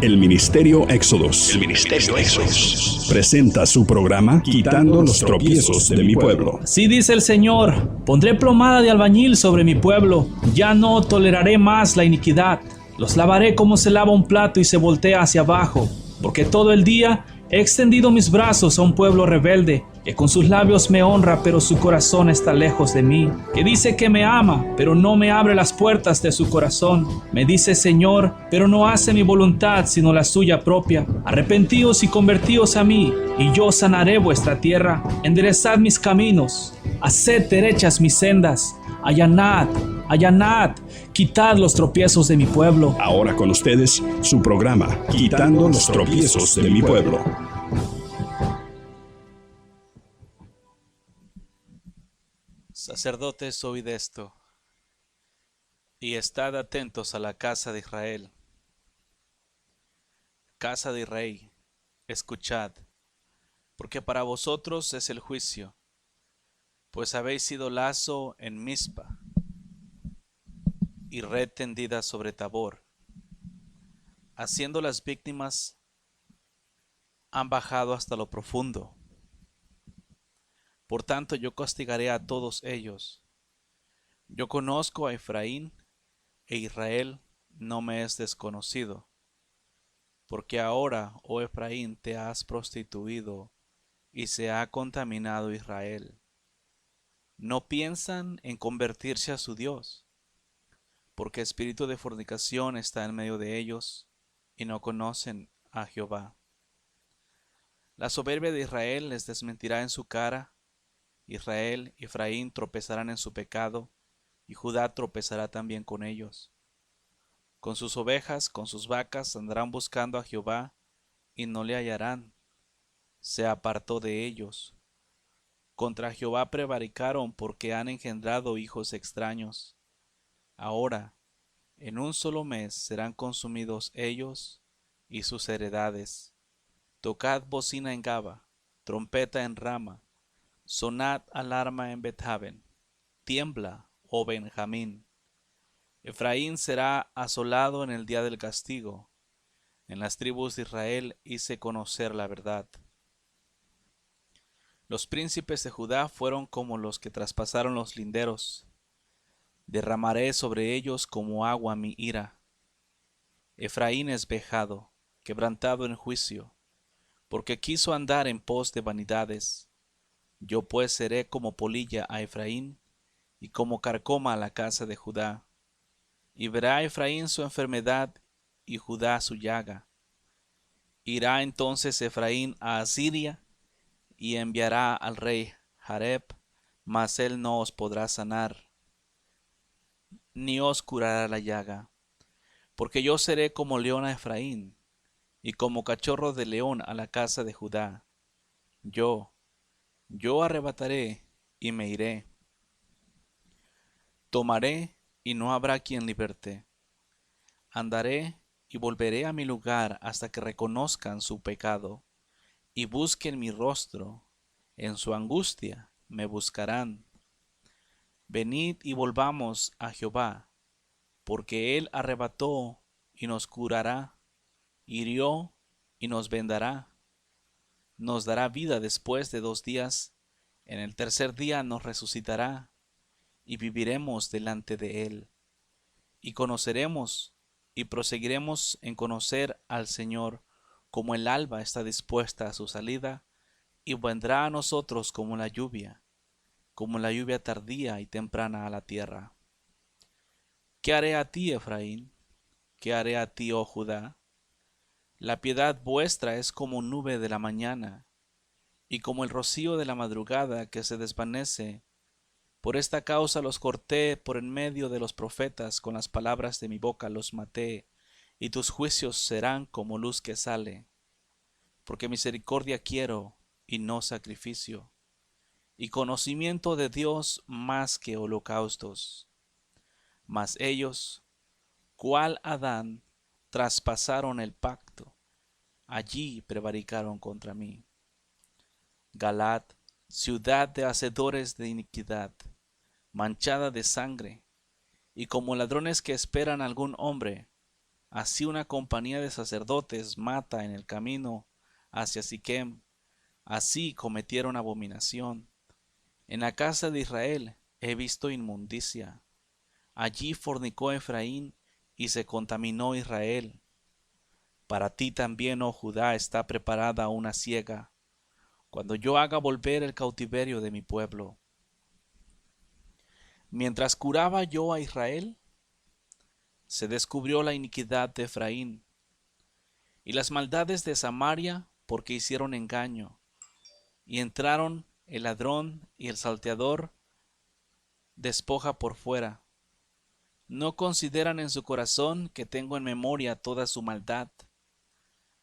El Ministerio Éxodos presenta su programa Quitando los tropiezos de mi pueblo. Así dice el Señor: pondré plomada de albañil sobre mi pueblo, ya no toleraré más la iniquidad. Los lavaré como se lava un plato y se voltea hacia abajo, porque todo el día he extendido mis brazos a un pueblo rebelde, que con sus labios me honra, pero su corazón está lejos de mí, que dice que me ama, pero no me abre las puertas de su corazón. Me dice Señor, pero no hace mi voluntad, sino la suya propia. Arrepentíos y convertíos a mí, y yo sanaré vuestra tierra. Enderezad mis caminos, haced derechas mis sendas. Allanad, allanad, quitad los tropiezos de mi pueblo. Ahora con ustedes, su programa Quitando los tropiezos de mi pueblo. Sacerdotes, oíd esto, y estad atentos a la casa de Israel. Casa de Israel, escuchad, porque para vosotros es el juicio, pues habéis sido lazo en Mizpa y red tendida sobre Tabor. Haciendo las víctimas han bajado hasta lo profundo. Por tanto, yo castigaré a todos ellos. Yo conozco a Efraín, e Israel no me es desconocido. Porque ahora, oh Efraín, te has prostituido, y se ha contaminado Israel. No piensan en convertirse a su Dios, porque espíritu de fornicación está en medio de ellos, y no conocen a Jehová. La soberbia de Israel les desmentirá en su cara. Israel y Efraín tropezarán en su pecado, y Judá tropezará también con ellos. Con sus ovejas, con sus vacas andarán buscando a Jehová, y no le hallarán. Se apartó de ellos. Contra Jehová prevaricaron, porque han engendrado hijos extraños. Ahora, en un solo mes serán consumidos ellos y sus heredades. Tocad bocina en Gaba, trompeta en Rama. Sonad alarma en Bethaven, tiembla, oh Benjamín. Efraín será asolado en el día del castigo. En las tribus de Israel hice conocer la verdad. Los príncipes de Judá fueron como los que traspasaron los linderos. Derramaré sobre ellos como agua mi ira. Efraín es vejado, quebrantado en juicio, porque quiso andar en pos de vanidades. Yo pues seré como polilla a Efraín, y como carcoma a la casa de Judá. Y verá Efraín su enfermedad, y Judá su llaga. Irá entonces Efraín a Asiria, y enviará al rey Jareb, mas él no os podrá sanar, ni os curará la llaga. Porque yo seré como león a Efraín, y como cachorro de león a la casa de Judá. Yo arrebataré y me iré. Tomaré y no habrá quien liberte. Andaré y volveré a mi lugar hasta que reconozcan su pecado y busquen mi rostro. En su angustia me buscarán. Venid y volvamos a Jehová, porque él arrebató y nos curará, hirió y nos vendará. Nos dará vida después de 2 días, en el tercer día nos resucitará, y viviremos delante de él. Y conoceremos y proseguiremos en conocer al Señor, como el alba está dispuesta a su salida, y vendrá a nosotros como la lluvia tardía y temprana a la tierra. ¿Qué haré a ti, Efraín? ¿Qué haré a ti, oh Judá? La piedad vuestra es como nube de la mañana, y como el rocío de la madrugada que se desvanece. Por esta causa los corté por en medio de los profetas, con las palabras de mi boca los maté, y tus juicios serán como luz que sale. Porque misericordia quiero, y no sacrificio, y conocimiento de Dios más que holocaustos. Mas ellos, cual Adán, traspasaron el pacto, allí prevaricaron contra mí. Galad, ciudad de hacedores de iniquidad, manchada de sangre, y como ladrones que esperan algún hombre, Así una compañía de sacerdotes mata en el camino hacia Siquem. Así cometieron abominación. En la casa de Israel he visto inmundicia. Allí fornicó Efraín y se contaminó Israel. Para ti también, oh Judá, está preparada una siega, cuando yo haga volver el cautiverio de mi pueblo. Mientras curaba yo a Israel, se descubrió la iniquidad de Efraín y las maldades de Samaria, porque hicieron engaño, y entraron el ladrón y el salteador despoja por fuera. No consideran en su corazón que tengo en memoria toda su maldad.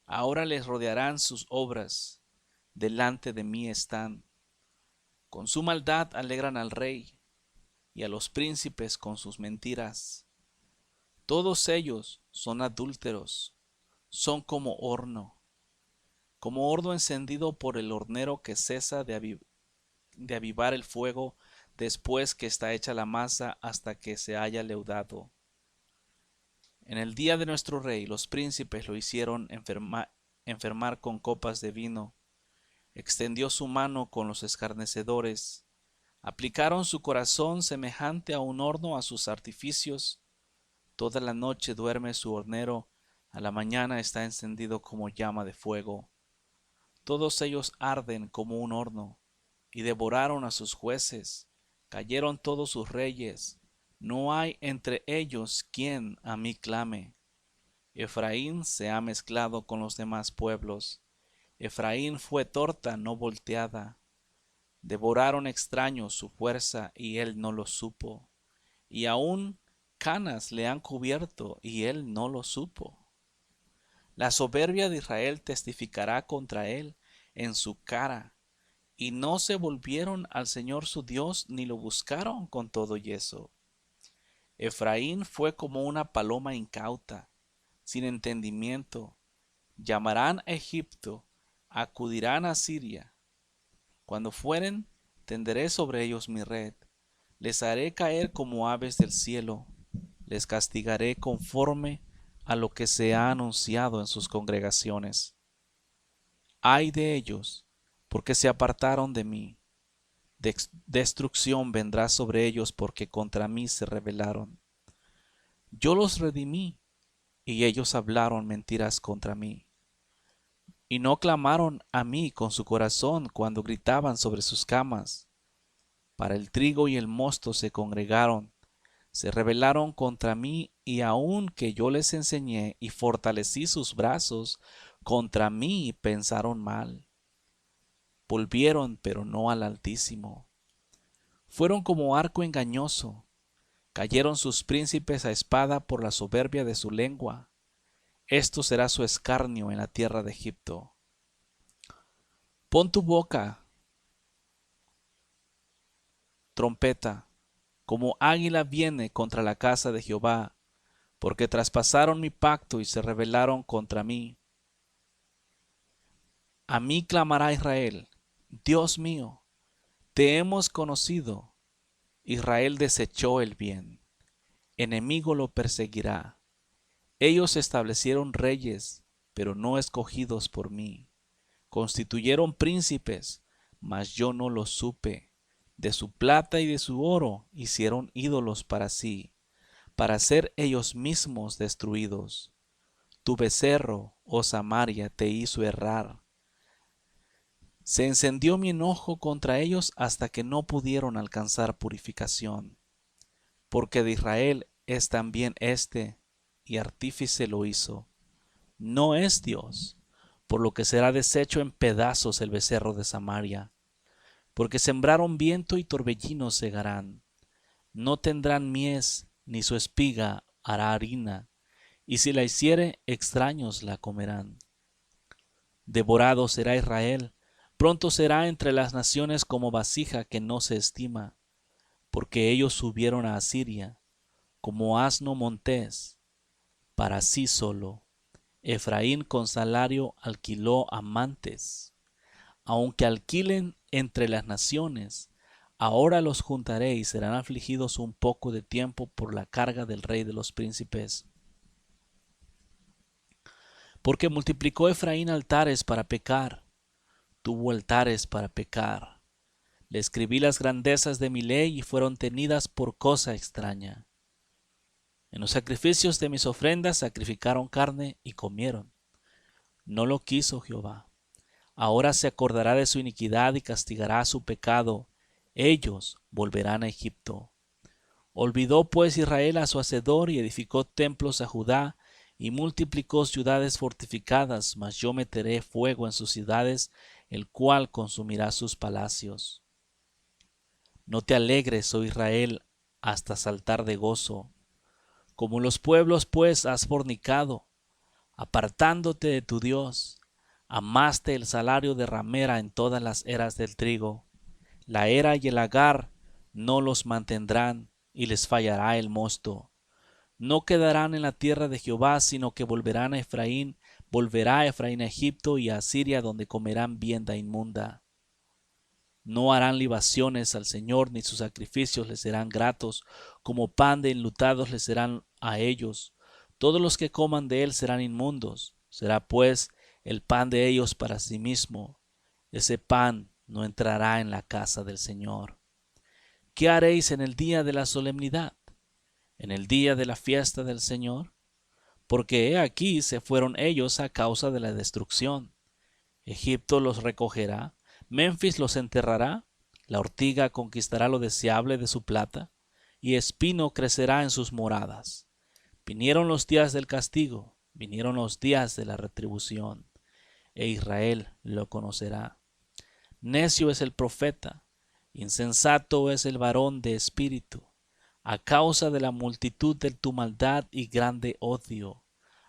Ahora les rodearán sus obras, delante de mí están. Con su maldad alegran al rey y a los príncipes con sus mentiras. Todos ellos son adúlteros, son como horno encendido por el hornero que cesa de avivar el fuego después que está hecha la masa hasta que se haya leudado. En el día de nuestro rey los príncipes lo hicieron enfermar con copas de vino. Extendió su mano con los escarnecedores. Aplicaron su corazón semejante a un horno a sus artificios. Toda la noche duerme su hornero, a la mañana está encendido como llama de fuego. Todos ellos arden como un horno, y devoraron a sus jueces. Cayeron todos sus reyes. No hay entre ellos quien a mí clame. Efraín se ha mezclado con los demás pueblos. Efraín fue torta no volteada. Devoraron extraños su fuerza y él no lo supo. Y aún canas le han cubierto y él no lo supo. La soberbia de Israel testificará contra él en su cara. Y no se volvieron al Señor su Dios ni lo buscaron con todo y eso. Efraín fue como una paloma incauta, sin entendimiento. Llamarán a Egipto, acudirán a Siria. Cuando fueren, tenderé sobre ellos mi red. Les haré caer como aves del cielo. Les castigaré conforme a lo que se ha anunciado en sus congregaciones. Ay de ellos, porque se apartaron de mí. Destrucción vendrá sobre ellos porque contra mí se rebelaron. Yo los redimí, y ellos hablaron mentiras contra mí. Y no clamaron a mí con su corazón cuando gritaban sobre sus camas. Para el trigo y el mosto se congregaron, se rebelaron contra mí, y aun que yo les enseñé y fortalecí sus brazos, contra mí pensaron mal. Volvieron, pero no al Altísimo. Fueron como arco engañoso. Cayeron sus príncipes a espada por la soberbia de su lengua. Esto será su escarnio en la tierra de Egipto. Pon tu boca, trompeta, como águila viene contra la casa de Jehová, porque traspasaron mi pacto y se rebelaron contra mí. A mí clamará Israel, Dios mío, te hemos conocido. Israel desechó el bien, enemigo lo perseguirá. Ellos establecieron reyes, pero no escogidos por mí. Constituyeron príncipes, mas yo no los supe. De su plata y de su oro hicieron ídolos para sí, para ser ellos mismos destruidos. Tu becerro, oh Samaria, te hizo errar. Se encendió mi enojo contra ellos hasta que no pudieron alcanzar purificación. Porque de Israel es también y artífice lo hizo. No es Dios, por lo que será deshecho en pedazos el becerro de Samaria. Porque sembraron viento y torbellino segarán. No tendrán mies, ni su espiga hará harina, y si la hiciere, extraños la comerán. Devorado será Israel, pronto será entre las naciones como vasija que no se estima, porque ellos subieron a Asiria, como asno montés, para sí solo. Efraín con salario alquiló amantes. Aunque alquilen entre las naciones, ahora los juntaré y serán afligidos un poco de tiempo por la carga del rey de los príncipes. Porque multiplicó Efraín altares para pecar, tuvo altares para pecar. Le escribí las grandezas de mi ley y fueron tenidas por cosa extraña. En los sacrificios de mis ofrendas sacrificaron carne y comieron. No lo quiso Jehová. Ahora se acordará de su iniquidad y castigará su pecado. Ellos volverán a Egipto. Olvidó pues Israel a su hacedor y edificó templos a Judá y multiplicó ciudades fortificadas, mas yo meteré fuego en sus ciudades, el cual consumirá sus palacios. No te alegres, oh Israel, hasta saltar de gozo. Como los pueblos, pues, has fornicado, apartándote de tu Dios. Amaste el salario de ramera en todas las eras del trigo. La era y el agar no los mantendrán, y les fallará el mosto. No quedarán en la tierra de Jehová, sino que volverá a Efraín a Egipto y a Asiria, donde comerán vianda inmunda. No harán libaciones al Señor, ni sus sacrificios les serán gratos, como pan de enlutados les serán a ellos. Todos los que coman de él serán inmundos. Será pues el pan de ellos para sí mismo. Ese pan no entrará en la casa del Señor. ¿Qué haréis en el día de la solemnidad? ¿En el día de la fiesta del Señor? Porque he aquí se fueron ellos a causa de la destrucción. Egipto los recogerá, Memphis los enterrará, la ortiga conquistará lo deseable de su plata, y espino crecerá en sus moradas. Vinieron los días del castigo, vinieron los días de la retribución, e Israel lo conocerá. Necio es el profeta, insensato es el varón de espíritu, a causa de la multitud de tu maldad y grande odio.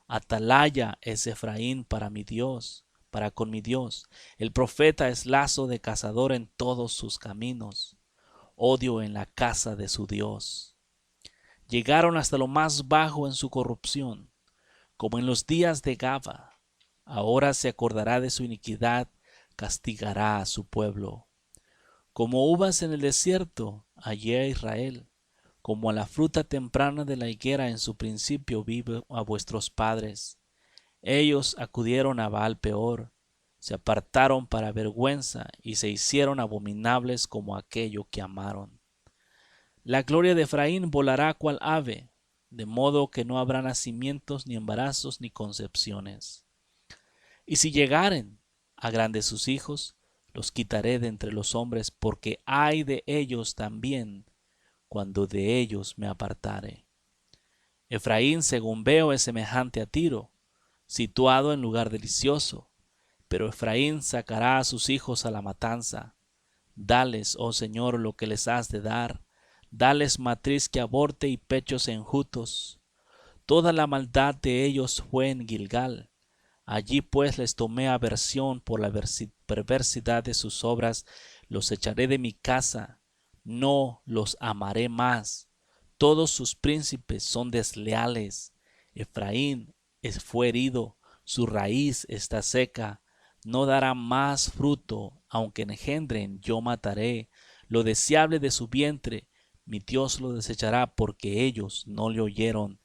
Atalaya es Efraín para mi Dios, para con mi Dios. El profeta es lazo de cazador en todos sus caminos, odio en la casa de su Dios. Llegaron hasta lo más bajo en su corrupción, como en los días de Gaba. Ahora se acordará de su iniquidad, castigará a su pueblo. Como uvas en el desierto, hallé a Israel. Como a la fruta temprana de la higuera en su principio vi a vuestros padres. Ellos acudieron a Baal peor, se apartaron para vergüenza y se hicieron abominables como aquello que amaron. La gloria de Efraín volará cual ave, de modo que no habrá nacimientos, ni embarazos, ni concepciones. Y si llegaren a grandes sus hijos, los quitaré de entre los hombres, porque ay de ellos también, cuando de ellos me apartare. Efraín, según veo, es semejante a Tiro, situado en lugar delicioso, pero Efraín sacará a sus hijos a la matanza. Dales, oh Señor, lo que les has de dar, dales matriz que aborte y pechos enjutos. Toda la maldad de ellos fue en Gilgal. Allí pues les tomé aversión por la perversidad de sus obras, los echaré de mi casa, no los amaré más. Todos sus príncipes son desleales. Efraín fue herido, su raíz está seca, no dará más fruto, aunque engendren, yo mataré. Lo deseable de su vientre, mi Dios lo desechará, porque ellos no le oyeron,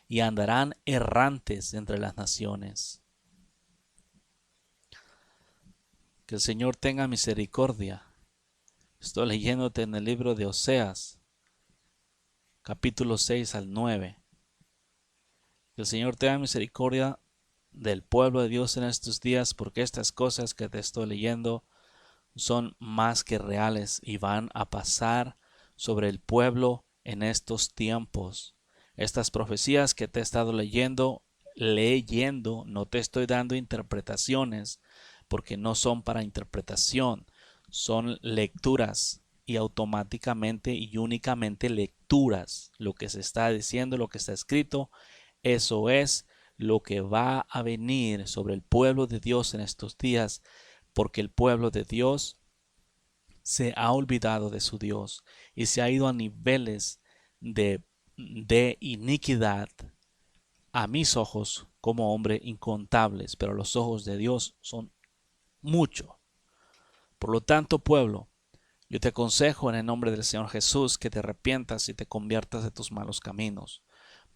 y andarán errantes entre las naciones. Que el Señor tenga misericordia. Estoy leyéndote en el libro de Oseas, capítulo 6 al 9. Que el Señor tenga misericordia del pueblo de Dios en estos días, porque estas cosas que te estoy leyendo son más que reales y van a pasar sobre el pueblo en estos tiempos. Estas profecías que te he estado leyendo, no te estoy dando interpretaciones, porque no son para interpretación, son lecturas y automáticamente y únicamente lecturas. Lo que se está diciendo, lo que está escrito, eso es lo que va a venir sobre el pueblo de Dios en estos días, porque el pueblo de Dios se ha olvidado de su Dios y se ha ido a niveles de iniquidad, a mis ojos como hombre, incontables, pero los ojos de Dios son mucho. Por lo tanto, pueblo, yo te aconsejo en el nombre del Señor Jesús que te arrepientas y te conviertas de tus malos caminos,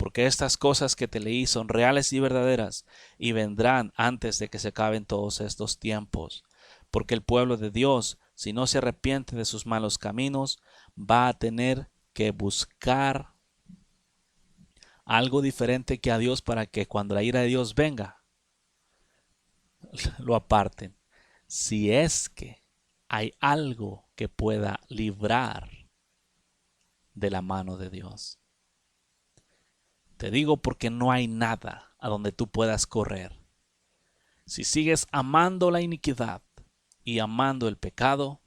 porque estas cosas que te leí son reales y verdaderas, y vendrán antes de que se acaben todos estos tiempos. Porque el pueblo de Dios, si no se arrepiente de sus malos caminos, va a tener que buscar algo diferente que a Dios para que cuando la ira de Dios venga, lo aparten. Si es que hay algo que pueda librar de la mano de Dios. Te digo porque no hay nada a donde tú puedas correr. Si sigues amando la iniquidad y amando el pecado,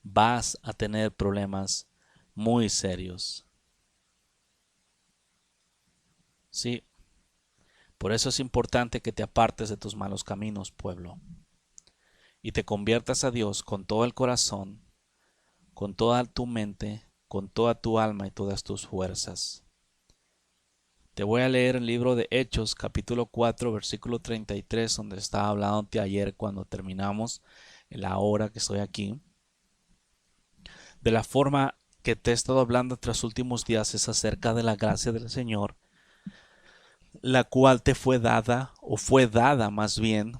vas a tener problemas muy serios. Sí, por eso es importante que te apartes de tus malos caminos, pueblo, y te conviertas a Dios con todo el corazón, con toda tu mente, con toda tu alma y todas tus fuerzas. Te voy a leer el libro de Hechos, capítulo 4, versículo 33, donde estaba hablándote ayer cuando terminamos la hora que estoy aquí. De la forma que te he estado hablando tras los últimos días es acerca de la gracia del Señor, la cual te fue dada, o fue dada más bien.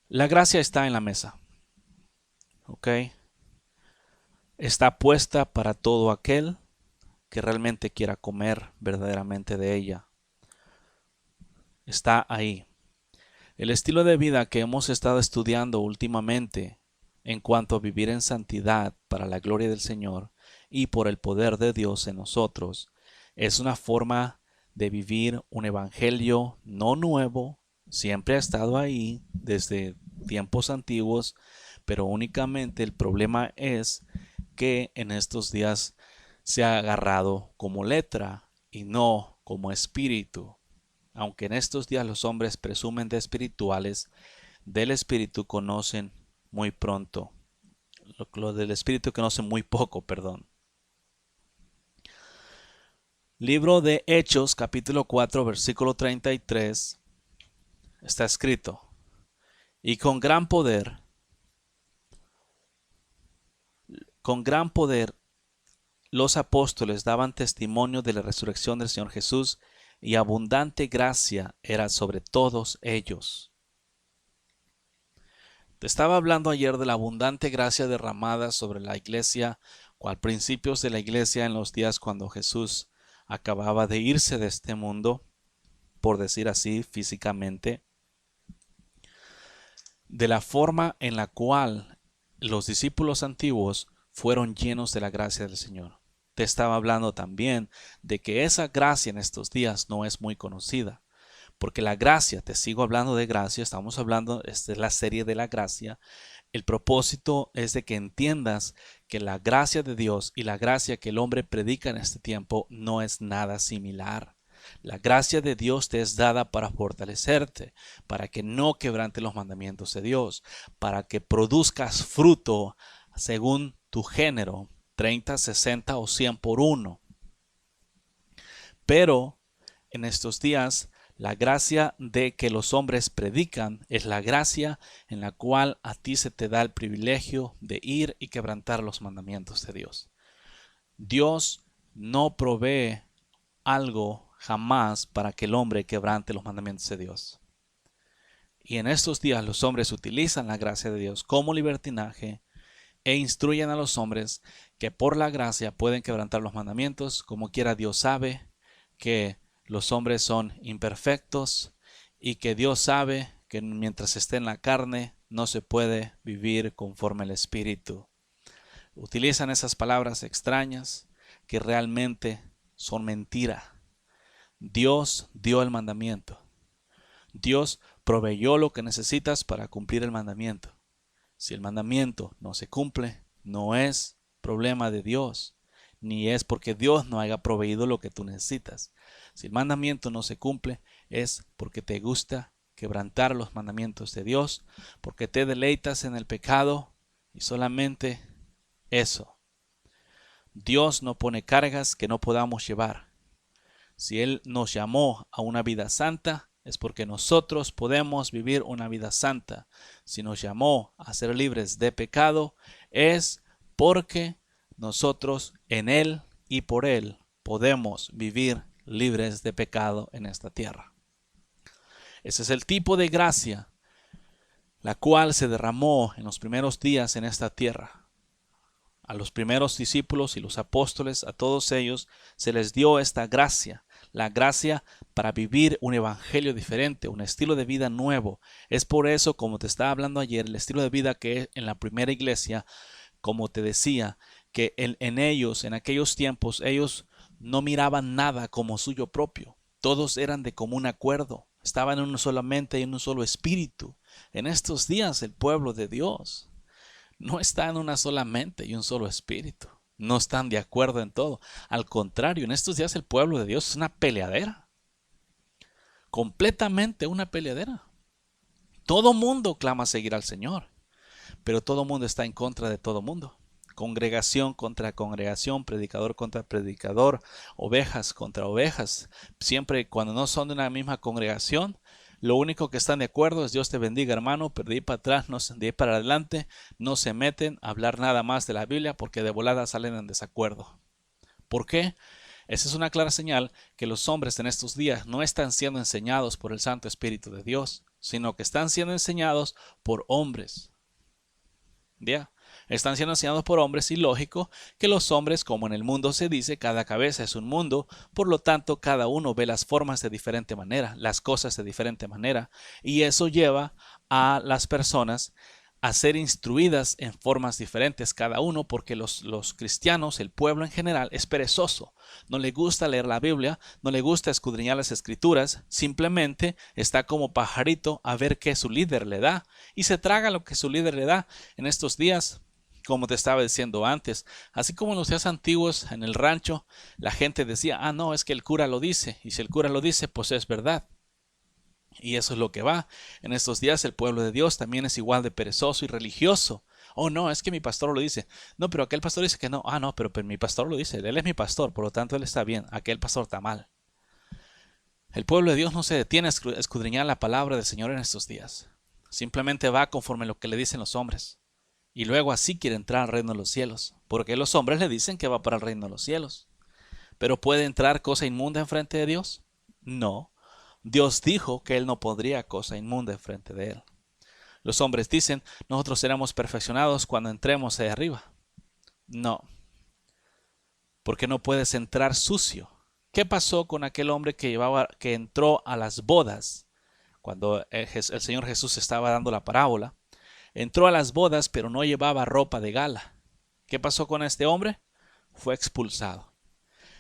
La gracia está en la mesa, ¿ok? Está puesta para todo aquel que realmente quiera comer verdaderamente de ella. Está ahí. El estilo de vida que hemos estado estudiando últimamente en cuanto a vivir en santidad para la gloria del Señor y por el poder de Dios en nosotros, es una forma de vivir un evangelio no nuevo, siempre ha estado ahí desde tiempos antiguos, pero únicamente el problema es que en estos días se ha agarrado como letra y no como espíritu. Aunque en estos días los hombres presumen de espirituales, del espíritu conocen muy pronto. Lo del espíritu conocen muy poco, perdón. Libro de Hechos, capítulo 4, versículo 33, está escrito: y con gran poder los apóstoles daban testimonio de la resurrección del Señor Jesús, y abundante gracia era sobre todos ellos. Te estaba hablando ayer de la abundante gracia derramada sobre la iglesia, o a principios de la iglesia en los días cuando Jesús acababa de irse de este mundo, por decir así, físicamente, de la forma en la cual los discípulos antiguos fueron llenos de la gracia del Señor. Te estaba hablando también de que esa gracia en estos días no es muy conocida, porque la gracia, te sigo hablando de gracia, estamos hablando, esta es la serie de la gracia. El propósito es de que entiendas que la gracia de Dios y la gracia que el hombre predica en este tiempo no es nada similar. La gracia de Dios te es dada para fortalecerte, para que no quebrante los mandamientos de Dios, para que produzcas fruto según tu género, 30, 60 o 100 por uno. Pero en estos días, la gracia de que los hombres predican es la gracia en la cual a ti se te da el privilegio de ir y quebrantar los mandamientos de Dios. Dios no provee algo jamás para que el hombre quebrante los mandamientos de Dios. Y en estos días los hombres utilizan la gracia de Dios como libertinaje e instruyen a los hombres que por la gracia pueden quebrantar los mandamientos. Como quiera, Dios sabe que los hombres son imperfectos y que Dios sabe que mientras esté en la carne no se puede vivir conforme al Espíritu. Utilizan esas palabras extrañas que realmente son mentira. Dios dio el mandamiento. Dios proveyó lo que necesitas para cumplir el mandamiento. Si el mandamiento no se cumple, no es problema de Dios, ni es porque Dios no haya proveído lo que tú necesitas. Si el mandamiento no se cumple, es porque te gusta quebrantar los mandamientos de Dios, porque te deleitas en el pecado y solamente eso. Dios no pone cargas que no podamos llevar. Si Él nos llamó a una vida santa, es porque nosotros podemos vivir una vida santa. Si nos llamó a ser libres de pecado, es porque nosotros en Él y por Él podemos vivir libres de pecado en esta tierra. Ese es el tipo de gracia la cual se derramó en los primeros días en esta tierra. A los primeros discípulos y los apóstoles, a todos ellos se les dio esta gracia, la gracia para vivir un evangelio diferente, un estilo de vida nuevo. Es por eso, como te estaba hablando ayer, el estilo de vida que en la primera iglesia, como te decía, que en ellos, en aquellos tiempos, ellos no miraban nada como suyo propio. Todos eran de común acuerdo, estaban en una sola mente y en un solo espíritu. En estos días el pueblo de Dios no está en una sola mente y un solo espíritu. No están de acuerdo en todo. Al contrario, en estos días el pueblo de Dios es una peleadera. Completamente una peleadera. Todo mundo clama seguir al Señor, pero todo mundo está en contra de todo mundo. Congregación contra congregación, predicador contra predicador, ovejas contra ovejas. Siempre cuando no son de una misma congregación, lo único que están de acuerdo es Dios te bendiga, hermano, pero de ahí para atrás, de ahí para adelante, no se meten a hablar nada más de la Biblia porque de volada salen en desacuerdo. ¿Por qué? Esa es una clara señal que los hombres en estos días no están siendo enseñados por el Santo Espíritu de Dios, sino que están siendo enseñados por hombres. ¿Ya? Están siendo enseñados por hombres y lógico que los hombres, como en el mundo se dice, cada cabeza es un mundo, por lo tanto cada uno ve las formas de diferente manera, las cosas de diferente manera, y eso lleva a las personas a ser instruidas en formas diferentes cada uno, porque los cristianos, el pueblo en general, es perezoso, no le gusta leer la Biblia, no le gusta escudriñar las escrituras, simplemente está como pajarito a ver qué su líder le da, y se traga lo que su líder le da. En estos días, como te estaba diciendo antes, así como en los días antiguos en el rancho, la gente decía, no, es que el cura lo dice, y si el cura lo dice, pues es verdad. Y eso es lo que va. En estos días el pueblo de Dios también es igual de perezoso y religioso. No, es que mi pastor lo dice. No, pero aquel pastor dice que no. No, pero mi pastor lo dice. Él es mi pastor, por lo tanto él está bien. Aquel pastor está mal. El pueblo de Dios no se detiene a escudriñar la palabra del Señor en estos días. Simplemente va conforme lo que le dicen los hombres. Y luego así quiere entrar al reino de los cielos. Porque los hombres le dicen que va para el reino de los cielos. ¿Pero puede entrar cosa inmunda enfrente de Dios? No. Dios dijo que Él no pondría cosa inmunda enfrente de Él. Los hombres dicen, nosotros seremos perfeccionados cuando entremos ahí arriba. No, porque no puedes entrar sucio. ¿Qué pasó con aquel hombre que entró a las bodas? Cuando el Señor Jesús estaba dando la parábola, entró a las bodas pero no llevaba ropa de gala. ¿Qué pasó con este hombre? Fue expulsado.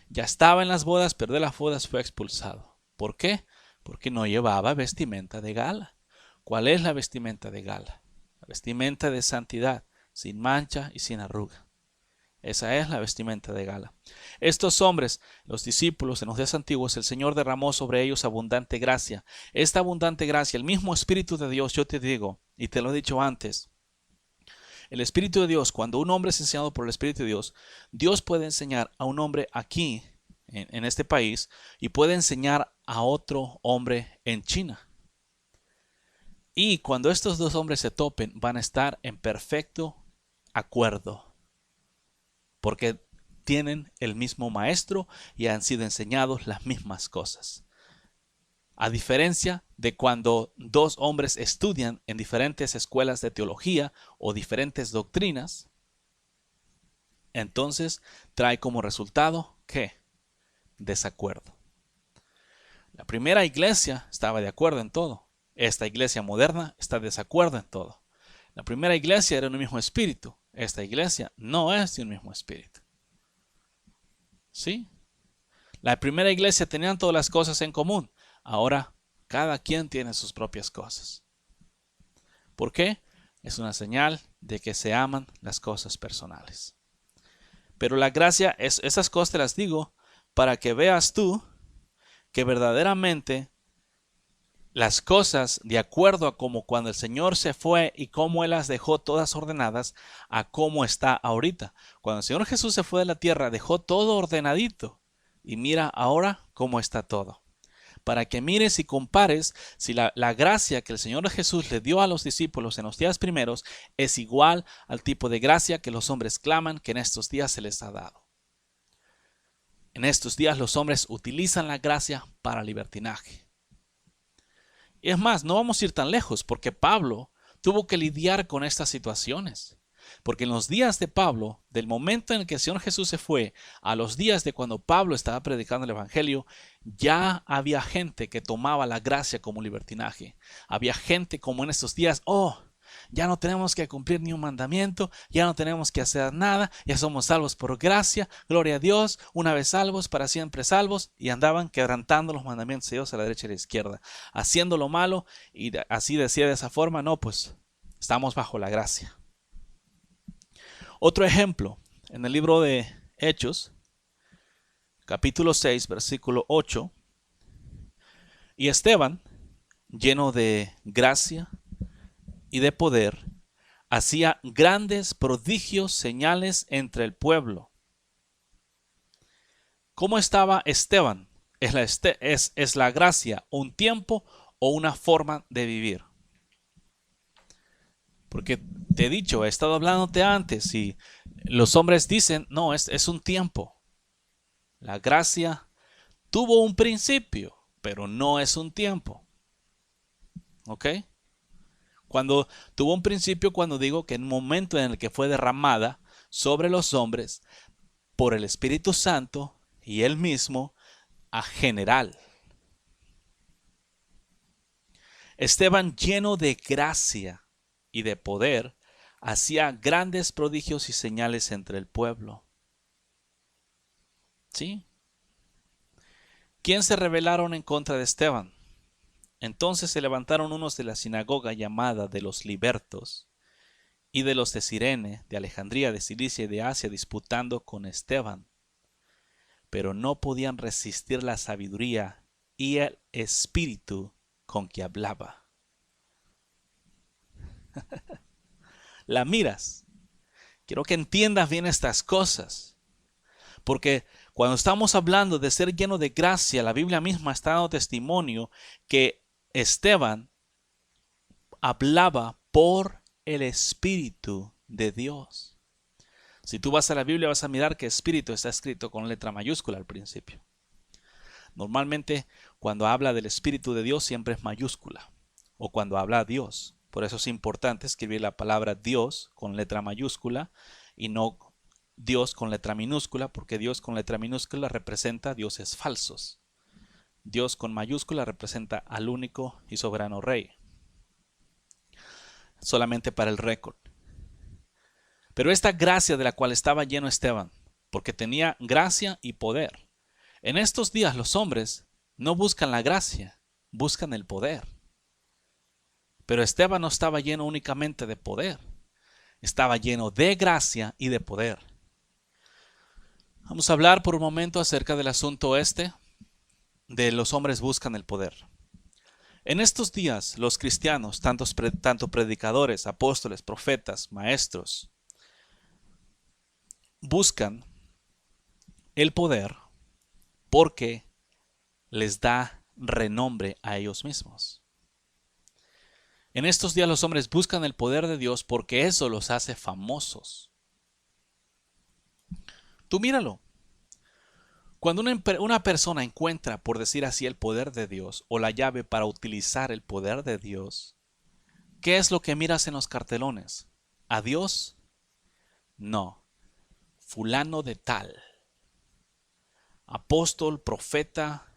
Ya estaba en las bodas, pero de las bodas fue expulsado. ¿Por qué? Porque no llevaba vestimenta de gala. ¿Cuál es la vestimenta de gala? La vestimenta de santidad, sin mancha y sin arruga. Esa es la vestimenta de gala. Estos hombres, los discípulos en los días antiguos, el Señor derramó sobre ellos abundante gracia. Esta abundante gracia, el mismo Espíritu de Dios, yo te digo, y te lo he dicho antes, el Espíritu de Dios, cuando un hombre es enseñado por el Espíritu de Dios, Dios puede enseñar a un hombre aquí, en este país, y puede enseñar a otro hombre en China. Y cuando estos dos hombres se topen, van a estar en perfecto acuerdo, porque tienen el mismo maestro y han sido enseñados las mismas cosas. A diferencia de cuando dos hombres estudian en diferentes escuelas de teología o diferentes doctrinas, entonces trae como resultado ¿qué? Desacuerdo. La primera iglesia estaba de acuerdo en todo. Esta iglesia moderna está de desacuerdo en todo. La primera iglesia era un mismo espíritu. Esta iglesia no es de un mismo espíritu. ¿Sí? La primera iglesia tenían todas las cosas en común. Ahora cada quien tiene sus propias cosas. ¿Por qué? Es una señal de que se aman las cosas personales. Pero la gracia, esas cosas te las digo para que veas tú que verdaderamente las cosas de acuerdo a como cuando el Señor se fue y cómo Él las dejó todas ordenadas a cómo está ahorita. Cuando el Señor Jesús se fue de la tierra dejó todo ordenadito y mira ahora cómo está todo. Para que mires y compares si la gracia que el Señor Jesús le dio a los discípulos en los días primeros es igual al tipo de gracia que los hombres claman que en estos días se les ha dado. En estos días los hombres utilizan la gracia para libertinaje. Y es más, no vamos a ir tan lejos porque Pablo tuvo que lidiar con estas situaciones. Porque en los días de Pablo, del momento en el que el Señor Jesús se fue, a los días de cuando Pablo estaba predicando el Evangelio, ya había gente que tomaba la gracia como libertinaje. Había gente como en estos días, ya no tenemos que cumplir ni un mandamiento, ya no tenemos que hacer nada, ya somos salvos por gracia, gloria a Dios, una vez salvos, para siempre salvos, y andaban quebrantando los mandamientos de Dios a la derecha y a la izquierda, haciendo lo malo, y así decía de esa forma, no, pues estamos bajo la gracia. Otro ejemplo, en el libro de Hechos, capítulo 6, versículo 8, y Esteban, lleno de gracia y de poder, hacía grandes prodigios, señales entre el pueblo. ¿Cómo estaba Esteban? ¿Es la gracia un tiempo o una forma de vivir? Porque te he dicho, he estado hablándote antes y los hombres dicen, no, es un tiempo. La gracia tuvo un principio, pero no es un tiempo. ¿Ok? Cuando tuvo un principio, cuando digo que en un momento en el que fue derramada sobre los hombres por el Espíritu Santo y Él mismo a general. Esteban, lleno de gracia y de poder, hacía grandes prodigios y señales entre el pueblo. ¿Sí? ¿Quién se rebelaron en contra de Esteban? Entonces se levantaron unos de la sinagoga llamada de los libertos y de los de Cirene, de Alejandría, de Cilicia y de Asia, disputando con Esteban. Pero no podían resistir la sabiduría y el espíritu con que hablaba. La miras. Quiero que entiendas bien estas cosas. Porque cuando estamos hablando de ser lleno de gracia, la Biblia misma está dando testimonio que Esteban hablaba por el Espíritu de Dios. Si tú vas a la Biblia vas a mirar que Espíritu está escrito con letra mayúscula al principio. Normalmente cuando habla del Espíritu de Dios siempre es mayúscula. O cuando habla a Dios. Por eso es importante escribir la palabra Dios con letra mayúscula y no Dios con letra minúscula, porque Dios con letra minúscula representa dioses falsos. Dios con mayúscula representa al único y soberano Rey. Solamente para el récord. Pero esta gracia de la cual estaba lleno Esteban, porque tenía gracia y poder. En estos días los hombres no buscan la gracia, buscan el poder. Pero Esteban no estaba lleno únicamente de poder, estaba lleno de gracia y de poder. Vamos a hablar por un momento acerca del asunto de los hombres buscan el poder. En estos días los cristianos, tanto predicadores, apóstoles, profetas, maestros, buscan el poder porque les da renombre a ellos mismos. En estos días los hombres buscan el poder de Dios porque eso los hace famosos. Tú míralo. Cuando una persona encuentra, por decir así, el poder de Dios o la llave para utilizar el poder de Dios, ¿qué es lo que miras en los cartelones? ¿A Dios? No. Fulano de tal. Apóstol, profeta,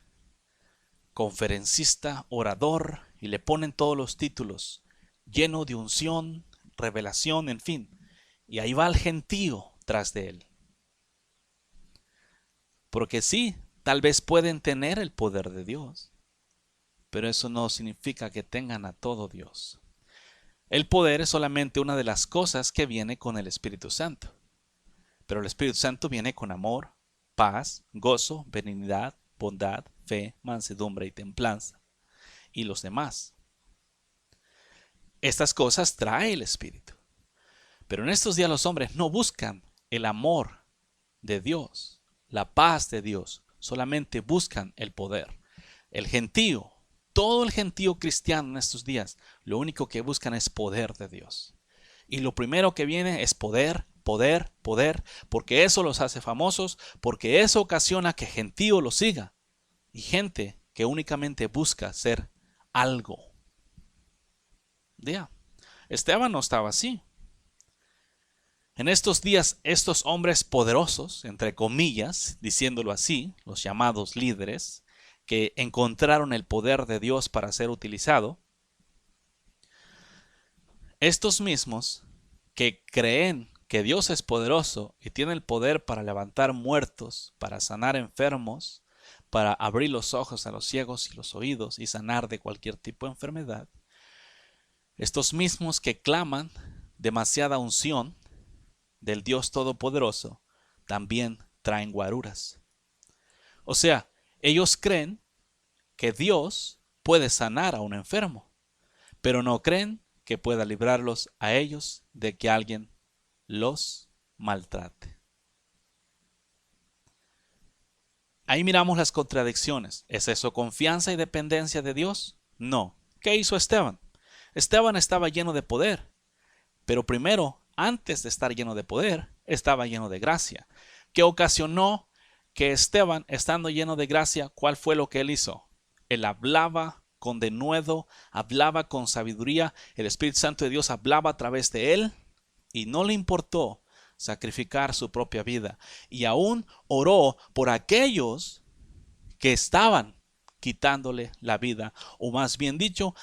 conferencista, orador, y le ponen todos los títulos, lleno de unción, revelación, en fin. Y ahí va el gentío tras de él. Porque sí, tal vez pueden tener el poder de Dios, pero eso no significa que tengan a todo Dios. El poder es solamente una de las cosas que viene con el Espíritu Santo. Pero el Espíritu Santo viene con amor, paz, gozo, benignidad, bondad, fe, mansedumbre y templanza. Y los demás. Estas cosas trae el Espíritu. Pero en estos días los hombres no buscan el amor de Dios, la paz de Dios, solamente buscan el poder. El gentío, todo el gentío cristiano en estos días, lo único que buscan es poder de Dios. Y lo primero que viene es poder, poder, poder, porque eso los hace famosos, porque eso ocasiona que gentío los siga y gente que únicamente busca ser algo. Ya, Esteban no estaba así. En estos días, estos hombres poderosos, entre comillas, diciéndolo así, los llamados líderes, que encontraron el poder de Dios para ser utilizado, estos mismos que creen que Dios es poderoso y tiene el poder para levantar muertos, para sanar enfermos, para abrir los ojos a los ciegos y los oídos y sanar de cualquier tipo de enfermedad, estos mismos que claman demasiada unción del Dios Todopoderoso, también traen guaruras. O sea, ellos creen que Dios puede sanar a un enfermo, pero no creen que pueda librarlos a ellos de que alguien los maltrate. Ahí miramos las contradicciones. ¿Es eso confianza y dependencia de Dios? No. ¿Qué hizo Esteban? Esteban estaba lleno de poder, pero primero, antes de estar lleno de poder, estaba lleno de gracia, que ocasionó que Esteban, estando lleno de gracia, ¿cuál fue lo que él hizo? Él hablaba con denuedo, hablaba con sabiduría, el Espíritu Santo de Dios hablaba a través de él y no le importó sacrificar su propia vida. Y aún oró por aquellos que estaban quitándole la vida, o más bien dicho,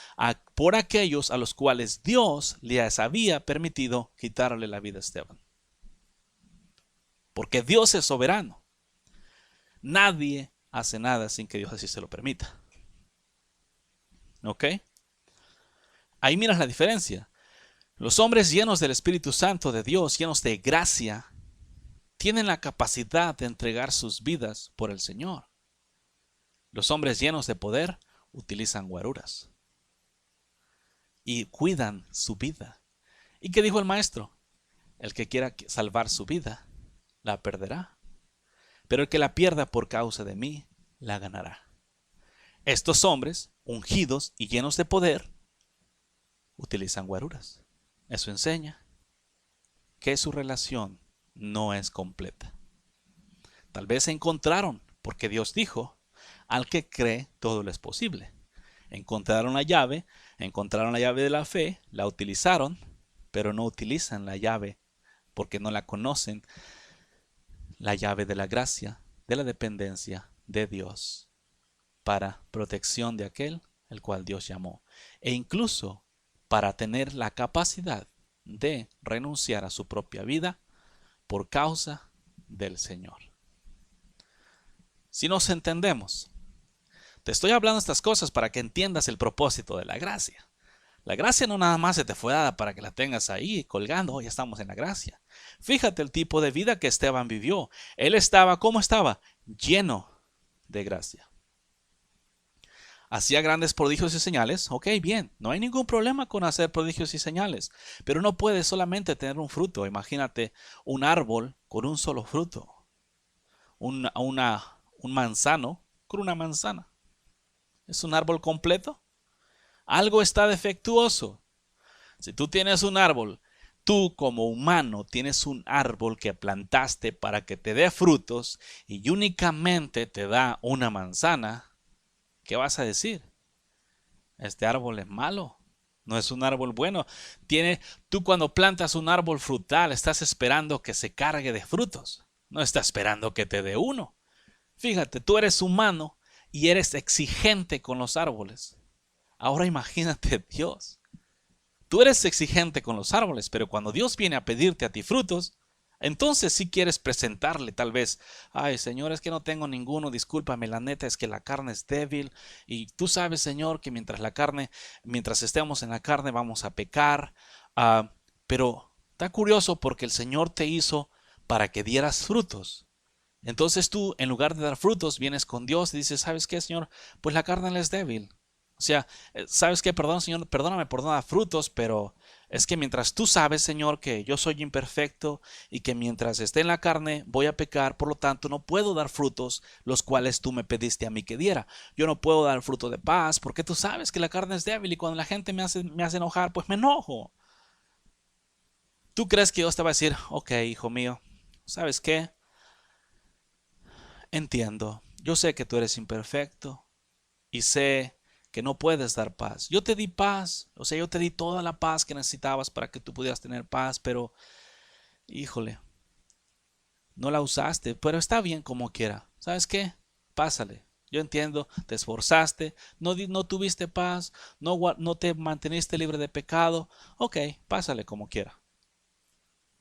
por aquellos a los cuales Dios les había permitido quitarle la vida a Esteban. Porque Dios es soberano. Nadie hace nada sin que Dios así se lo permita. ¿Ok? Ahí miras la diferencia. Los hombres llenos del Espíritu Santo de Dios, llenos de gracia, tienen la capacidad de entregar sus vidas por el Señor. Los hombres llenos de poder utilizan guaruras y cuidan su vida. ¿Y qué dijo el maestro? El que quiera salvar su vida, la perderá. Pero el que la pierda por causa de mí, la ganará. Estos hombres, ungidos y llenos de poder, utilizan guaruras. Eso enseña que su relación no es completa. Tal vez se encontraron, porque Dios dijo, al que cree todo lo es posible. Encontraron la llave de la fe, la utilizaron, pero no utilizan la llave porque no la conocen, la llave de la gracia, de la dependencia de Dios para protección de aquel el cual Dios llamó, e incluso para tener la capacidad de renunciar a su propia vida por causa del Señor. Si nos entendemos, te estoy hablando estas cosas para que entiendas el propósito de la gracia. La gracia no nada más se te fue dada para que la tengas ahí colgando, ya estamos en la gracia. Fíjate el tipo de vida que Esteban vivió. Él estaba, ¿cómo estaba? Lleno de gracia. Hacía grandes prodigios y señales. Ok, bien, no hay ningún problema con hacer prodigios y señales, pero no puedes solamente tener un fruto. Imagínate un árbol con un solo fruto. Un manzano con una manzana. ¿Es un árbol completo? Algo está defectuoso. Si tú tienes un árbol, tú como humano tienes un árbol que plantaste para que te dé frutos y únicamente te da una manzana, ¿qué vas a decir? Este árbol es malo, no es un árbol bueno. Tú cuando plantas un árbol frutal estás esperando que se cargue de frutos, no estás esperando que te dé uno. Fíjate, tú eres humano y eres exigente con los árboles. Ahora imagínate Dios. Tú eres exigente con los árboles, pero cuando Dios viene a pedirte a ti frutos, entonces sí quieres presentarle tal vez, ay Señor, es que no tengo ninguno, discúlpame, la neta es que la carne es débil y tú sabes Señor que mientras estemos en la carne vamos a pecar, pero está curioso porque el Señor te hizo para que dieras frutos. Entonces tú, en lugar de dar frutos, vienes con Dios y dices, ¿sabes qué, Señor? Pues la carne es débil. O sea, ¿sabes qué? Perdón, Señor, perdóname por no dar frutos, pero es que mientras tú sabes, Señor, que yo soy imperfecto y que mientras esté en la carne voy a pecar, por lo tanto no puedo dar frutos los cuales tú me pediste a mí que diera. Yo no puedo dar fruto de paz porque tú sabes que la carne es débil y cuando la gente me hace enojar, pues me enojo. ¿Tú crees que Dios te va a decir, ok, hijo mío, ¿sabes qué? Entiendo, yo sé que tú eres imperfecto y sé que no puedes dar paz. Yo te di paz, o sea, yo te di toda la paz que necesitabas para que tú pudieras tener paz, pero, híjole, no la usaste, pero está bien como quiera. ¿Sabes qué? Pásale. Yo entiendo, te esforzaste, no tuviste paz, no te manteniste libre de pecado. Ok, pásale como quiera.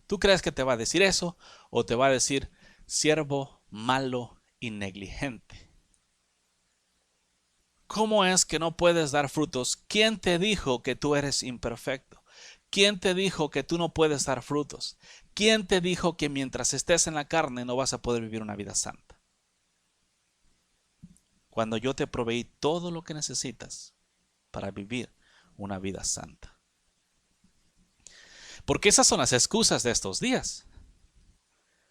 ¿Tú crees que te va a decir eso o te va a decir siervo malo y negligente? ¿Cómo es que no puedes dar frutos? ¿Quién te dijo que tú eres imperfecto? ¿Quién te dijo que tú no puedes dar frutos? ¿Quién te dijo que mientras estés en la carne no vas a poder vivir una vida santa? Cuando yo te proveí todo lo que necesitas para vivir una vida santa. Porque esas son las excusas de estos días.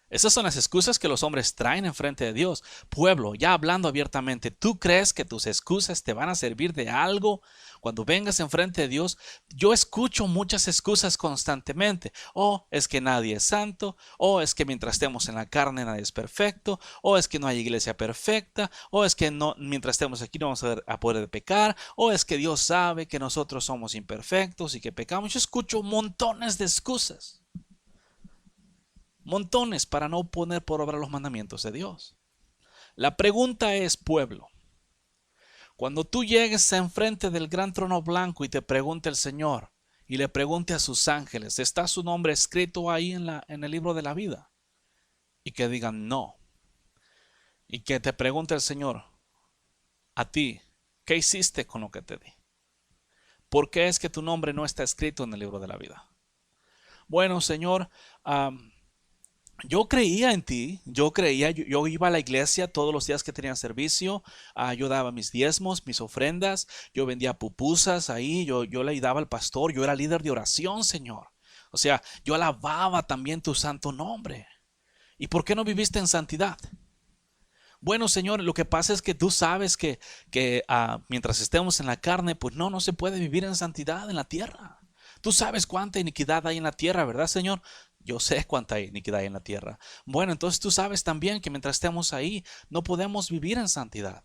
Esas son las excusas que los hombres traen enfrente de Dios. Pueblo, ya hablando abiertamente, ¿tú crees que tus excusas te van a servir de algo cuando vengas enfrente de Dios? Yo escucho muchas excusas constantemente. Oh, es que nadie es santo. Oh, es que mientras estemos en la carne nadie es perfecto. Oh, es que no hay iglesia perfecta. Oh, es que no, mientras estemos aquí no vamos a poder pecar. Oh, es que Dios sabe que nosotros somos imperfectos y que pecamos. Yo escucho montones de excusas. Montones para no poner por obra los mandamientos de Dios. La pregunta es, pueblo, cuando tú llegues enfrente del gran trono blanco y te pregunte el Señor y le pregunte a sus ángeles, ¿está su nombre escrito ahí en el libro de la vida? Y que digan no. Y que te pregunte el Señor, a ti, ¿qué hiciste con lo que te di? ¿Por qué es que tu nombre no está escrito en el libro de la vida? Bueno, Señor, yo creía en ti, yo iba a la iglesia todos los días que tenía servicio, yo daba mis diezmos, mis ofrendas, yo vendía pupusas ahí, yo le ayudaba al pastor, yo era líder de oración, Señor. O sea, yo alababa también tu santo nombre. ¿Y por qué no viviste en santidad? Bueno, Señor, lo que pasa es que tú sabes que mientras estemos en la carne, pues no se puede vivir en santidad en la tierra. Tú sabes cuánta iniquidad hay en la tierra, ¿verdad, Señor? Yo sé cuánta iniquidad hay en la tierra. Bueno, entonces tú sabes también que mientras estemos ahí, no podemos vivir en santidad.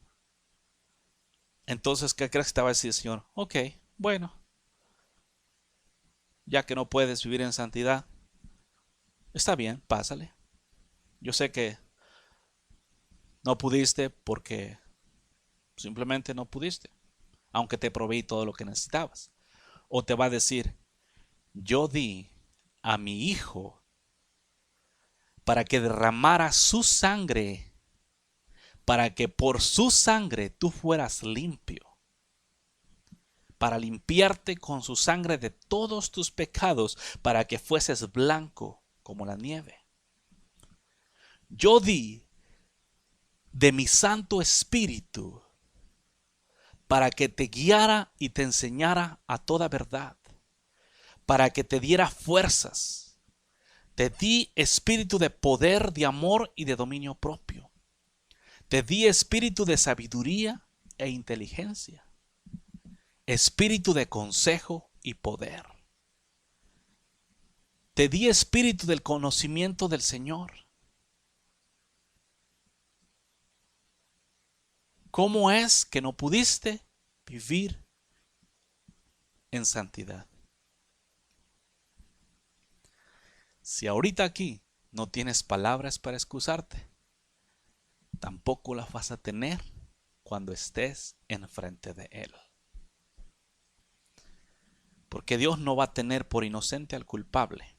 Entonces, ¿qué crees que te va a decir el Señor? Ok, bueno, ya que no puedes vivir en santidad, está bien, pásale. Yo sé que no pudiste porque simplemente no pudiste, aunque te proveí todo lo que necesitabas. O te va a decir, yo di a mi hijo para que derramara su sangre, para que por su sangre tú fueras limpio, para limpiarte con su sangre de todos tus pecados, para que fueses blanco como la nieve. Yo di de mi Santo Espíritu para que te guiara y te enseñara a toda verdad, para que te diera fuerzas. Te di espíritu de poder, de amor y de dominio propio. Te di espíritu de sabiduría e inteligencia. Espíritu de consejo y poder. Te di espíritu del conocimiento del Señor. ¿Cómo es que no pudiste vivir en santidad? Si ahorita aquí no tienes palabras para excusarte, tampoco las vas a tener cuando estés enfrente de Él. Porque Dios no va a tener por inocente al culpable.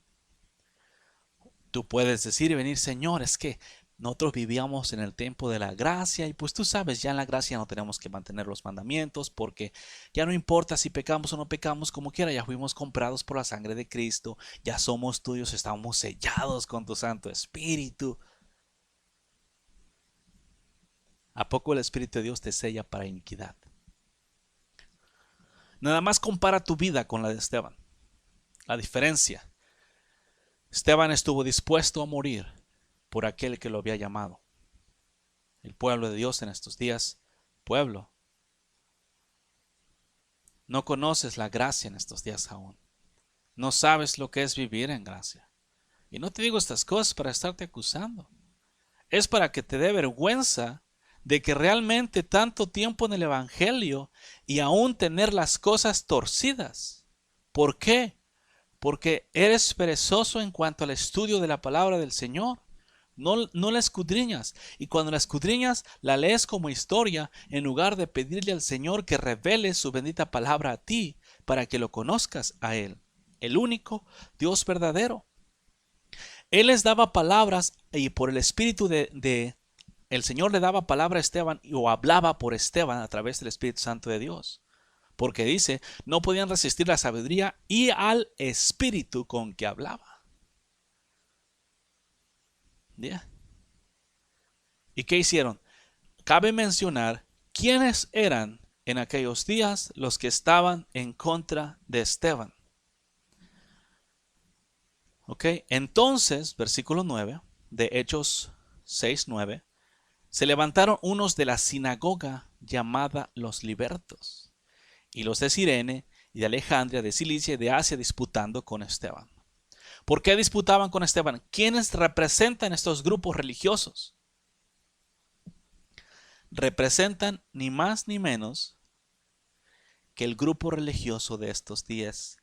Tú puedes decir y venir, Señor, es que nosotros vivíamos en el tiempo de la gracia y pues tú sabes, ya en la gracia no tenemos que mantener los mandamientos porque ya no importa si pecamos o no pecamos, como quiera, ya fuimos comprados por la sangre de Cristo, ya somos tuyos, estamos sellados con tu Santo Espíritu. ¿A poco el Espíritu de Dios te sella para iniquidad? Nada más compara tu vida con la de Esteban. La diferencia. Esteban estuvo dispuesto a morir por aquel que lo había llamado. El pueblo de Dios en estos días, pueblo, no conoces la gracia en estos días aún. No sabes lo que es vivir en gracia. Y no te digo estas cosas para estarte acusando. Es para que te dé vergüenza de que realmente tanto tiempo en el Evangelio y aún tener las cosas torcidas. ¿Por qué? Porque eres perezoso en cuanto al estudio de la palabra del Señor. No la escudriñas. Y cuando la escudriñas, la lees como historia en lugar de pedirle al Señor que revele su bendita palabra a ti para que lo conozcas a Él, el único Dios verdadero. Él les daba palabras y por el Espíritu el Señor le daba palabra a Esteban o hablaba por Esteban a través del Espíritu Santo de Dios. Porque dice, no podían resistir la sabiduría y al Espíritu con que hablaba. ¿Ya? ¿Y qué hicieron? Cabe mencionar quiénes eran en aquellos días los que estaban en contra de Esteban. ¿Ok? Entonces, versículo 9 de Hechos 6:9, se levantaron unos de la sinagoga llamada los libertos, y los de Cirene y de Alejandría, de Cilicia y de Asia disputando con Esteban. ¿Por qué disputaban con Esteban? ¿Quiénes representan estos grupos religiosos? Representan ni más ni menos que el grupo religioso de estos días.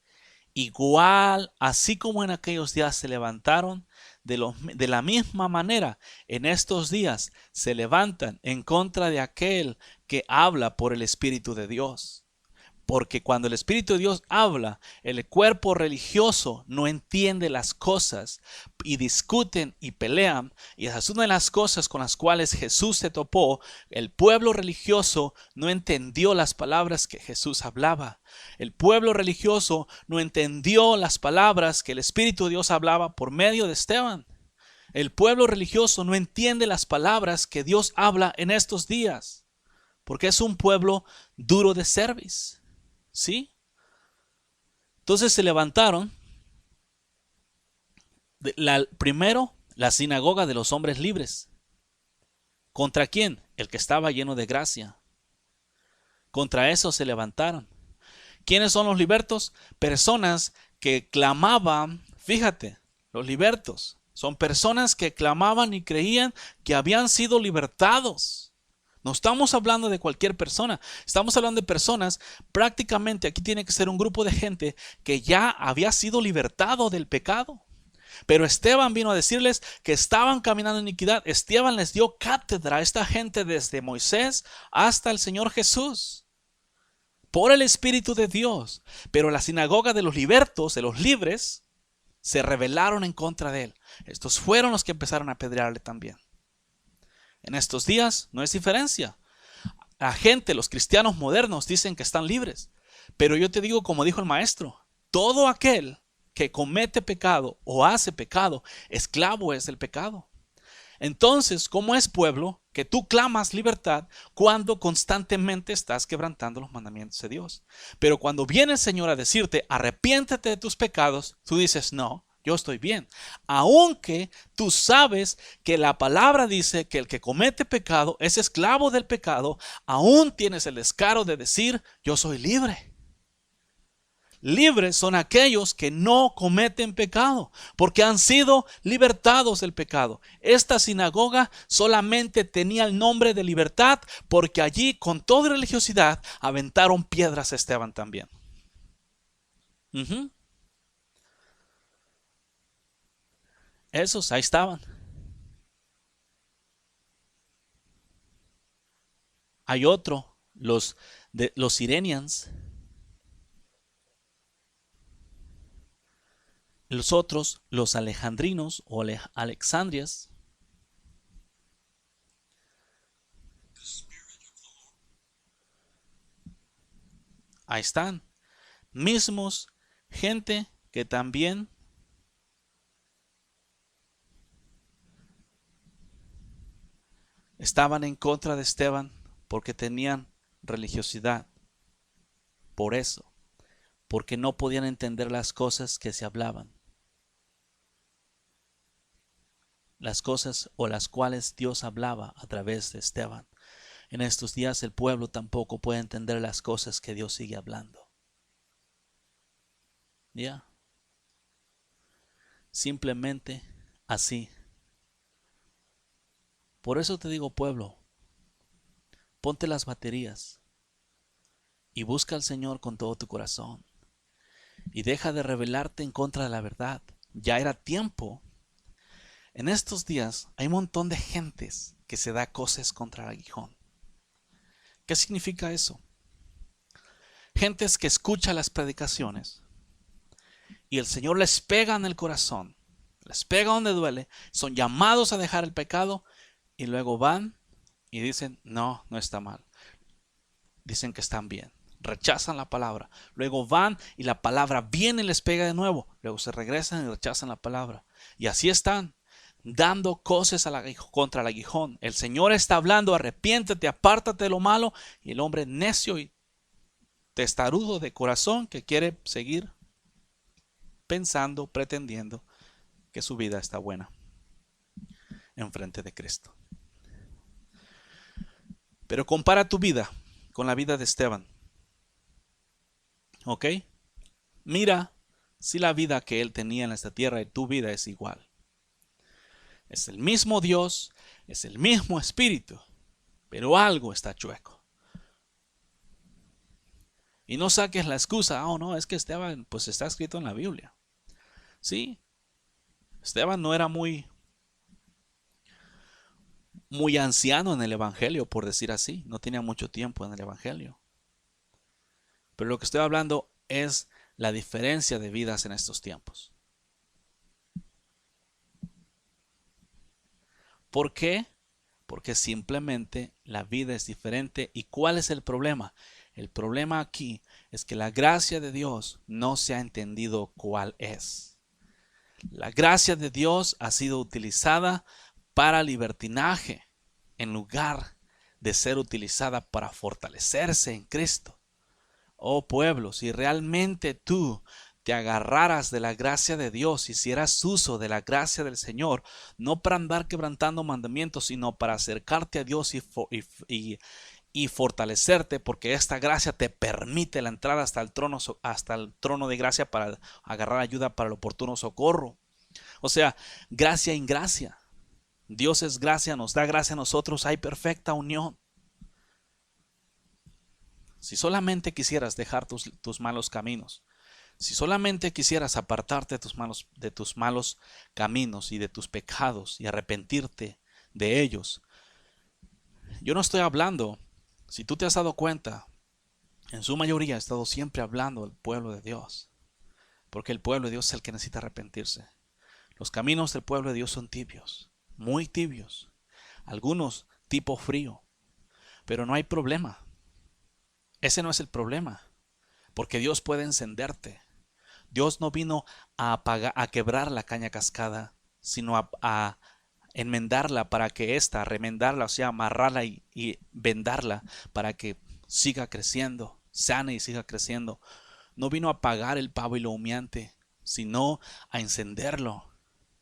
Igual, así como en aquellos días se levantaron, de la misma manera, en estos días se levantan en contra de aquel que habla por el Espíritu de Dios. Porque cuando el Espíritu de Dios habla, el cuerpo religioso no entiende las cosas y discuten y pelean. Y esa es una de las cosas con las cuales Jesús se topó. El pueblo religioso no entendió las palabras que Jesús hablaba. El pueblo religioso no entendió las palabras que el Espíritu de Dios hablaba por medio de Esteban. El pueblo religioso no entiende las palabras que Dios habla en estos días. Porque es un pueblo duro de cerviz. ¿Sí? Entonces se levantaron primero la sinagoga de los hombres libres. ¿Contra quién? El que estaba lleno de gracia. Contra eso se levantaron. ¿Quiénes son los libertos? Personas que clamaban, fíjate, los libertos son personas que clamaban y creían que habían sido libertados. No estamos hablando de cualquier persona, estamos hablando de personas, prácticamente aquí tiene que ser un grupo de gente que ya había sido libertado del pecado. Pero Esteban vino a decirles que estaban caminando en iniquidad. Esteban les dio cátedra a esta gente desde Moisés hasta el Señor Jesús, por el Espíritu de Dios. Pero la sinagoga de los libertos, de los libres, se rebelaron en contra de él. Estos fueron los que empezaron a apedrearle también. En estos días no es diferencia. La gente, los cristianos modernos dicen que están libres. Pero yo te digo, como dijo el maestro, todo aquel que comete pecado o hace pecado, esclavo es del pecado. Entonces, ¿cómo es, pueblo, que tú clamas libertad cuando constantemente estás quebrantando los mandamientos de Dios? Pero cuando viene el Señor a decirte, arrepiéntete de tus pecados, tú dices, no, yo estoy bien. Aunque tú sabes que la palabra dice que el que comete pecado es esclavo del pecado, aún tienes el descaro de decir, yo soy libre. Libres son aquellos que no cometen pecado, porque han sido libertados del pecado. Esta sinagoga solamente tenía el nombre de libertad, porque allí con toda religiosidad aventaron piedras a Esteban también. Esos ahí estaban. Hay otro, los Cyrenians. Los otros, los alejandrinos o alexandrias. Ahí están. Mismos gente que también estaban en contra de Esteban porque tenían religiosidad. Por eso, porque no podían entender las cosas que se hablaban. Las cosas o las cuales Dios hablaba a través de Esteban. En estos días el pueblo tampoco puede entender las cosas que Dios sigue hablando. ¿Ya? simplemente así. Por eso te digo, pueblo, ponte las baterías y busca al Señor con todo tu corazón. Y deja de rebelarte en contra de la verdad. Ya era tiempo. En estos días hay un montón de gentes que se da cosas contra el aguijón. ¿Qué significa eso? Gentes que escuchan las predicaciones y el Señor les pega en el corazón, les pega donde duele, son llamados a dejar el pecado y luego van y dicen, no, no está mal. Dicen que están bien. Rechazan la palabra. Luego van y la palabra viene y les pega de nuevo. Luego se regresan y rechazan la palabra. Y así están dando cosas contra el aguijón. El Señor está hablando, arrepiéntete, apártate de lo malo. Y el hombre necio y testarudo de corazón que quiere seguir pensando, pretendiendo que su vida está buena enfrente de Cristo. Pero compara tu vida con la vida de Esteban. ¿Ok? Mira si la vida que él tenía en esta tierra y tu vida es igual. Es el mismo Dios, es el mismo Espíritu, pero algo está chueco. Y no saques la excusa, oh no, es que Esteban, pues está escrito en la Biblia. Sí, Esteban no era muy anciano en el Evangelio, por decir así. No tenía mucho tiempo en el Evangelio. Pero lo que estoy hablando es la diferencia de vidas en estos tiempos. ¿Por qué? Porque simplemente la vida es diferente. ¿Y cuál es el problema? El problema aquí es que la gracia de Dios no se ha entendido cuál es. La gracia de Dios ha sido utilizada para libertinaje en lugar de ser utilizada para fortalecerse en Cristo. Oh pueblo, si realmente tú te agarraras de la gracia de Dios, hicieras uso de la gracia del Señor, no para andar quebrantando mandamientos, sino para acercarte a Dios y fortalecerte, porque esta gracia te permite la entrada hasta el trono de gracia para agarrar ayuda para el oportuno socorro. O sea, gracia en gracia. Dios es gracia, nos da gracia a nosotros, hay perfecta unión. Si solamente quisieras dejar tus malos caminos, si solamente quisieras apartarte de tus malos caminos y de tus pecados y arrepentirte de ellos, yo no estoy hablando, si tú te has dado cuenta, en su mayoría he estado siempre hablando del pueblo de Dios, porque el pueblo de Dios es el que necesita arrepentirse. Los caminos del pueblo de Dios son tibios, muy tibios, algunos tipo frío, pero no hay problema. Ese no es el problema, porque Dios puede encenderte. Dios no vino a quebrar la caña cascada, sino a enmendarla para que remendarla, o sea, amarrarla y vendarla para que siga creciendo, sane y siga creciendo. No vino a apagar el pavo y lo humeante, sino a encenderlo.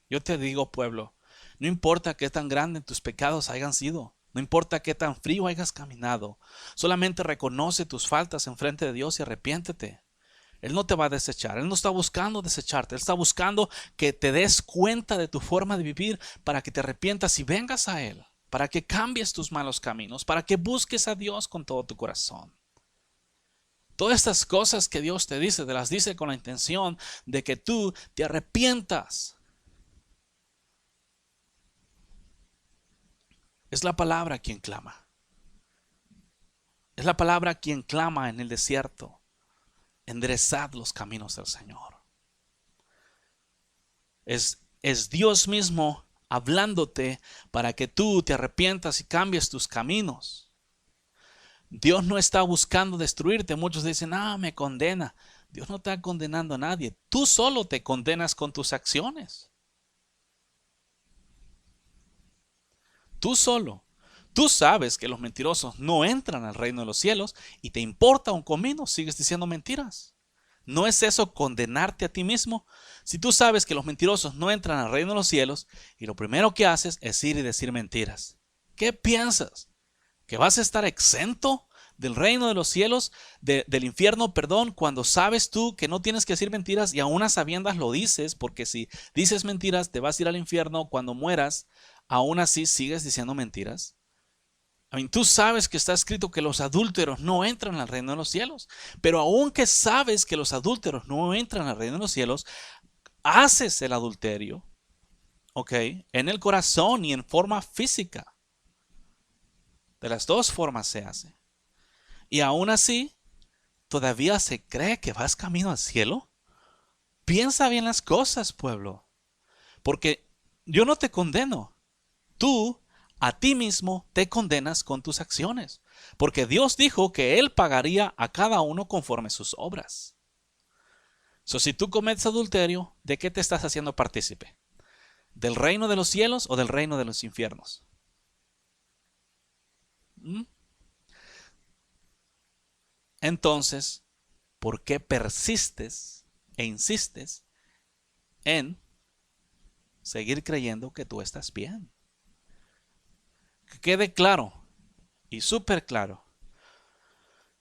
Yo te digo, pueblo, no importa qué tan grandes tus pecados hayan sido, no importa qué tan frío hayas caminado, solamente reconoce tus faltas enfrente de Dios y arrepiéntete. Él no te va a desechar, Él no está buscando desecharte, Él está buscando que te des cuenta de tu forma de vivir para que te arrepientas y vengas a Él, para que cambies tus malos caminos, para que busques a Dios con todo tu corazón. Todas estas cosas que Dios te dice, te las dice con la intención de que tú te arrepientas. Es la palabra quien clama. Es la palabra quien clama en el desierto. Enderezad los caminos del Señor. Es Dios mismo hablándote para que tú te arrepientas y cambies tus caminos. Dios no está buscando destruirte. Muchos dicen, me condena. Dios no está condenando a nadie. Tú solo te condenas con tus acciones. Tú solo. Tú sabes que los mentirosos no entran al reino de los cielos y te importa un comino, sigues diciendo mentiras. ¿No es eso condenarte a ti mismo? Si tú sabes que los mentirosos no entran al reino de los cielos y lo primero que haces es ir y decir mentiras, ¿qué piensas? ¿Que vas a estar exento del reino de los cielos, del infierno, perdón, cuando sabes tú que no tienes que decir mentiras y aún a sabiendas lo dices, porque si dices mentiras te vas a ir al infierno cuando mueras, aún así sigues diciendo mentiras? Tú sabes que está escrito que los adúlteros no entran al reino de los cielos, pero aunque sabes que los adúlteros no entran al reino de los cielos, haces el adulterio, ¿ok? En el corazón y en forma física. De las dos formas se hace. Y aún así, ¿todavía se cree que vas camino al cielo? Piensa bien las cosas, pueblo. Porque yo no te condeno. Tú a ti mismo te condenas con tus acciones. Porque Dios dijo que Él pagaría a cada uno conforme sus obras. Si tú cometes adulterio, ¿de qué te estás haciendo partícipe? ¿Del reino de los cielos o del reino de los infiernos? Entonces, ¿por qué persistes e insistes en seguir creyendo que tú estás bien? Que quede claro y súper claro.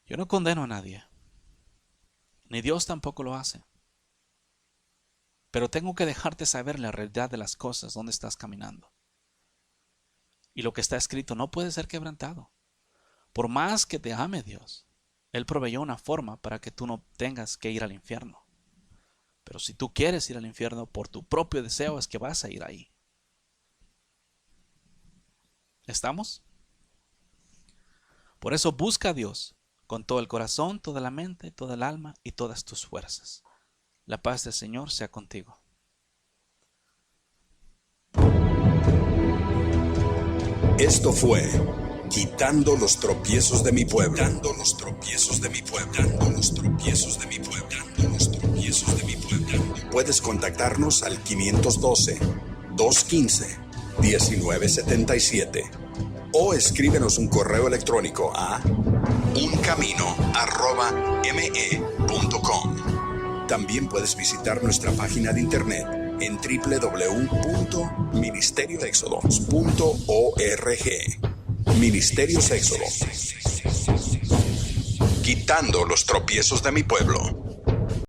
Yo no condeno a nadie. Ni Dios tampoco lo hace. Pero tengo que dejarte saber la realidad de las cosas, dónde estás caminando. Y lo que está escrito no puede ser quebrantado. Por más que te ame Dios, Él proveyó una forma para que tú no tengas que ir al infierno. Pero si tú quieres ir al infierno por tu propio deseo, es que vas a ir ahí. ¿Estamos? Por eso busca a Dios con todo el corazón, toda la mente, toda el alma y todas tus fuerzas. La paz del Señor sea contigo. Esto fue Quitando los tropiezos de mi pueblo. Quitando los tropiezos de mi pueblo. Quitando los tropiezos de mi pueblo. Quitando los tropiezos de mi pueblo. Puedes contactarnos al 512-215-1977 o escríbenos un correo electrónico a uncamino@me.com. También puedes visitar nuestra página de internet en www.ministerioexodos.org. Ministerios Éxodo. Quitando los tropiezos de mi pueblo.